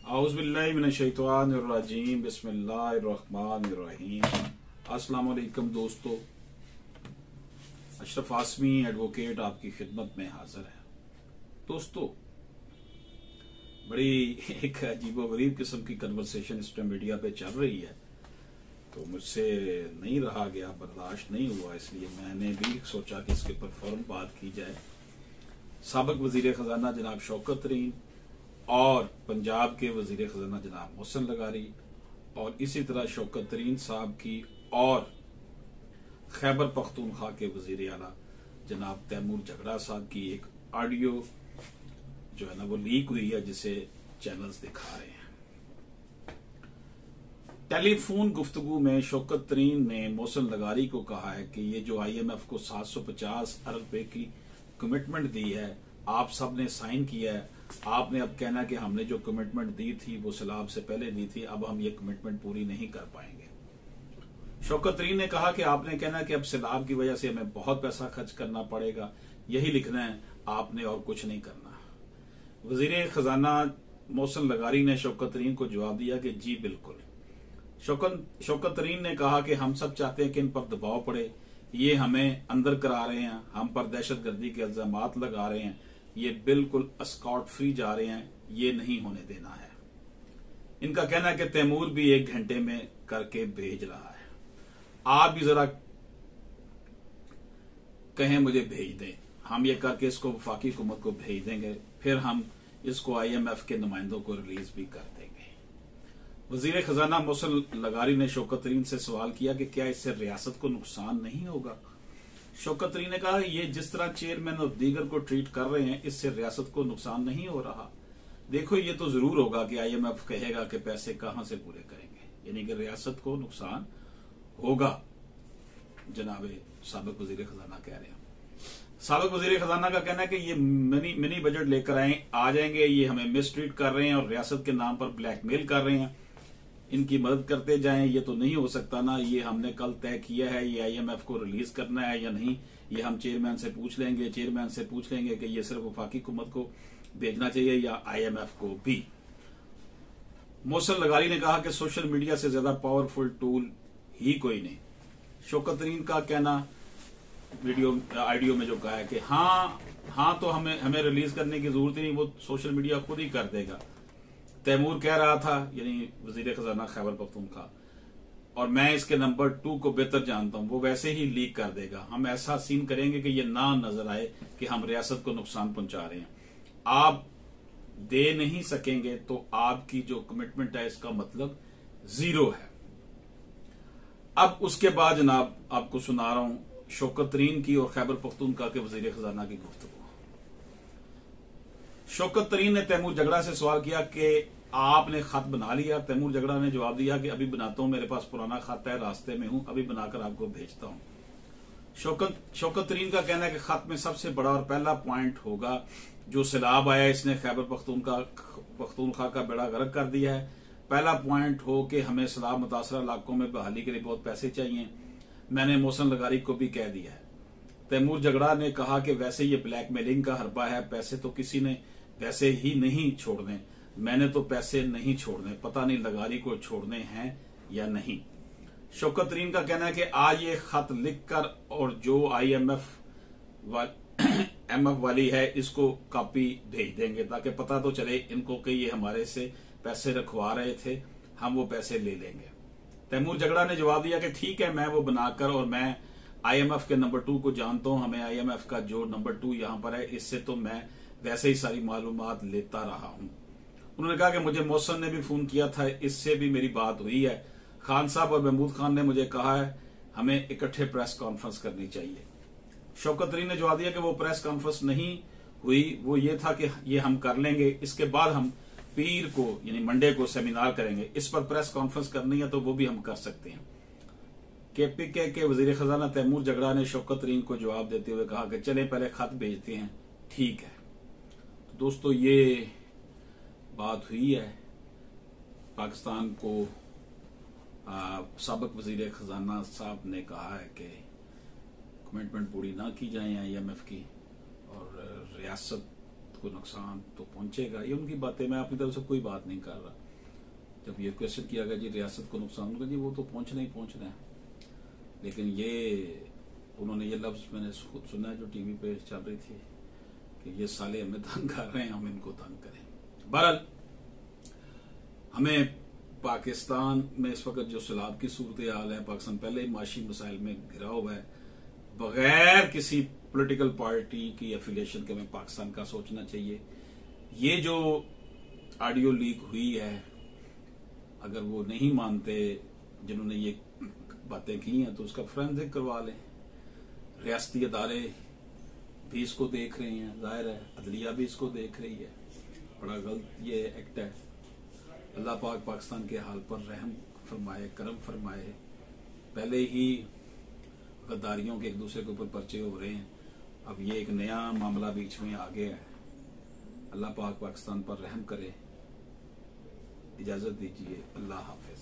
औज़ुबिल्लाहि मिनश्शैतानिर्रजीम बिस्मिल्लाहिर्रहमानिर्रहीम। अस्सलाम वालेकुम दोस्तों, अशरफ आसमी एडवोकेट आपकी खिदमत में हाजिर है। दोस्तों, बड़ी एक अजीबोगरीब किस्म की कन्वर्सेशन इस टाइम मीडिया पे चल रही है, तो मुझसे नहीं रहा गया, बर्दाश्त नहीं हुआ, इसलिए मैंने भी सोचा कि इसके ऊपर फौरन बात की जाए। साबिक वजीर खजाना जनाब शौकत तरीन और पंजाब के वजीर खजाना जनाब मोहसिन लगारी और इसी तरह शौकत तरीन साहब की और खैबर पख्तूनख्वा के वजीर आला जनाब तैमूर जगड़ा साहब की एक ऑडियो जो है ना वो लीक हुई है, जिसे चैनल्स दिखा रहे हैं। टेलीफोन गुफ्तगू में शौकत तरीन ने मोहसिन लगारी को कहा है कि ये जो IMF को 750 अरब रुपए की कमिटमेंट दी है, आप सब ने साइन किया है, आपने अब कहना कि हमने जो कमिटमेंट दी थी वो सैलाब से पहले दी थी, अब हम ये कमिटमेंट पूरी नहीं कर पाएंगे। शौकत तरीन ने कहा कि आपने कहना कि अब सैलाब की वजह से हमें बहुत पैसा खर्च करना पड़ेगा, यही लिखना है आपने और कुछ नहीं करना। वजीर खजाना मोहसिन लगारी ने शौकत तरीन को जवाब दिया कि जी बिल्कुल। शौकत तरीन ने कहा कि हम सब चाहते हैं कि इन पर दबाव पड़े, ये हमें अंदर करा रहे हैं, हम पर दहशतगर्दी के इल्जामात लगा रहे हैं, ये बिल्कुल स्कॉट फ्री जा रहे हैं, ये नहीं होने देना है। इनका कहना है कि तैमूर भी 1 घंटे में करके भेज रहा है, आप भी जरा कहें मुझे भेज दें, हम ये करके इसको वफाकी हुकूमत को भेज देंगे, फिर हम इसको IMF के नुमाइंदों को रिलीज भी कर देंगे। वजीर खजाना मोहसिन लगारी ने शौकत तरीन से सवाल किया कि क्या इससे रियासत को नुकसान नहीं होगा। शौकत तरीन ने कहा ये जिस तरह चेयरमैन और दीगर को ट्रीट कर रहे हैं, इससे रियासत को नुकसान नहीं हो रहा। देखो, ये तो जरूर होगा कि IMF कहेगा कि पैसे कहां से पूरे करेंगे, यानी कि रियासत को नुकसान होगा। जनाब साबिक वजीर खजाना कह रहे हैं। साबिक वजीर खजाना का कहना है कि ये मिनी बजट लेकर आ जाएंगे, ये हमें मिसट्रीट कर रहे हैं और रियासत के नाम पर ब्लैकमेल कर रहे हैं, इनकी मदद करते जाएं। ये तो नहीं हो सकता ना, ये हमने कल तय किया है, ये IMF को रिलीज करना है या नहीं, ये हम चेयरमैन से पूछ लेंगे कि ये सिर्फ वफाकी हुकूमत को भेजना चाहिए या IMF को भी। मोहसिन लगारी ने कहा कि सोशल मीडिया से ज्यादा पावरफुल टूल ही कोई नहीं। शौकत तरीन का कहना ऑडियो में जो कहा है कि हाँ तो हमें रिलीज करने की जरूरत ही नहीं, वो सोशल मीडिया खुद ही कर देगा। तैमूर कह रहा था, यानी वजीर खजाना खैबर पख्तूनख्वा, और मैं इसके नंबर 2 को बेहतर जानता हूं, वो वैसे ही लीक कर देगा। हम ऐसा सीन करेंगे कि ये ना नजर आए कि हम रियासत को नुकसान पहुंचा रहे हैं। आप दे नहीं सकेंगे तो आपकी जो कमिटमेंट है इसका मतलब 0 है। अब उसके बाद जनाब आपको सुना रहा हूं शौकत तरीन की और खैबर पख्तूनख्वा के वजीर खजाना की गुफ्तगू। शौकत तरीन ने तैमूर जगड़ा से सवाल किया कि आपने खत बना लिया। तैमूर जगड़ा ने जवाब दिया कि अभी बनाता हूं, मेरे पास पुराना खत है, रास्ते में हूं, अभी बनाकर आपको भेजता हूं। शौकत तरीन का कहना है कि खत में सबसे बड़ा और पहला पॉइंट होगा जो सैलाब आया, इसने खैबर पख्तूनख्वा का बेड़ा गर्क कर दिया है। पहला पॉइंट हो कि हमें सैलाब मुतासरा इलाकों में बहाली के लिए बहुत पैसे चाहिए, मैंने मोहसिन लगारी को भी कह दिया है। तैमूर जगड़ा ने कहा कि वैसे ये ब्लैकमेलिंग का हरबा है, पैसे तो किसी ने वैसे ही नहीं छोड़ने, मैंने तो पैसे नहीं छोड़ने, पता नहीं लगारी को छोड़ने हैं या नहीं। शौकत तरीन का कहना है कि आज ये खत लिखकर और जो IMF वाली है इसको कॉपी भेज देंगे, ताकि पता तो चले इनको कि ये हमारे से पैसे रखवा रहे थे, हम वो पैसे ले लेंगे। तैमूर जगड़ा ने जवाब दिया कि ठीक है, मैं वो बनाकर, और मैं IMF के नंबर 2 को जानता हूं, हमें IMF का जो नंबर 2 यहां पर है, इससे तो मैं वैसे ही सारी मालूमात लेता रहा हूं। उन्होंने कहा कि मुझे मोहसिन ने भी फोन किया था, इससे भी मेरी बात हुई है। खान साहब और महमूद खान ने मुझे कहा है हमें इकट्ठे प्रेस कॉन्फ्रेंस करनी चाहिए। शौकत तरीन ने जवाब दिया कि वो प्रेस कॉन्फ्रेंस नहीं हुई, वो ये था कि ये हम कर लेंगे, इसके बाद हम पीर को यानी मंडे को सेमिनार करेंगे, इस पर प्रेस कॉन्फ्रेंस करनी है तो वो भी हम कर सकते हैं। KPK के वजीर खजाना तैमूर जगड़ा ने शौकत तरीन को जवाब देते हुए कहा कि चले पहले खत भेजते हैं। ठीक है तो दोस्तों, ये बात हुई है। पाकिस्तान को साबिक वजीर खजाना साहब ने कहा है कि कमिटमेंट पूरी ना की जाए IMF की, और रियासत को नुकसान तो पहुंचेगा। ये उनकी बातें, मैं अपनी तरफ से कोई बात नहीं कर रहा। जब ये क्वेश्चन किया गया जी रियासत को नुकसान, उनका जी वो तो पहुंचना ही पहुंचना है, लेकिन ये उन्होंने ये लफ्ज मैंने खुद सुना है जो टीवी पे चल रही थी कि ये साले हमें तंग कर रहे हैं, हम इनको तंग करें। बहरहाल हमें पाकिस्तान में इस वक्त जो सैलाब की सूरत हाल है, पाकिस्तान पहले ही माशी मसाइल में घिरा हुआ है, बगैर किसी पॉलिटिकल पार्टी की एफिलिएशन के हमें पाकिस्तान का सोचना चाहिए। ये जो ऑडियो लीक हुई है, अगर वो नहीं मानते जिन्होंने ये बातें की हैं तो उसका फोरेंसिक करवा लें। रियासती अदारे भी इसको देख रहे हैं, जाहिर है अदलिया भी इसको देख रही है। बड़ा गलत ये एक्ट है। अल्लाह पाक पाकिस्तान के हाल पर रहम फरमाए, करम फरमाए। पहले ही गद्दारियों के एक दूसरे के ऊपर पर्चे हो रहे हैं, अब ये एक नया मामला बीच में आ गया है। अल्लाह पाक पाकिस्तान पर रहम करे। इजाजत दीजिए, अल्लाह हाफिज।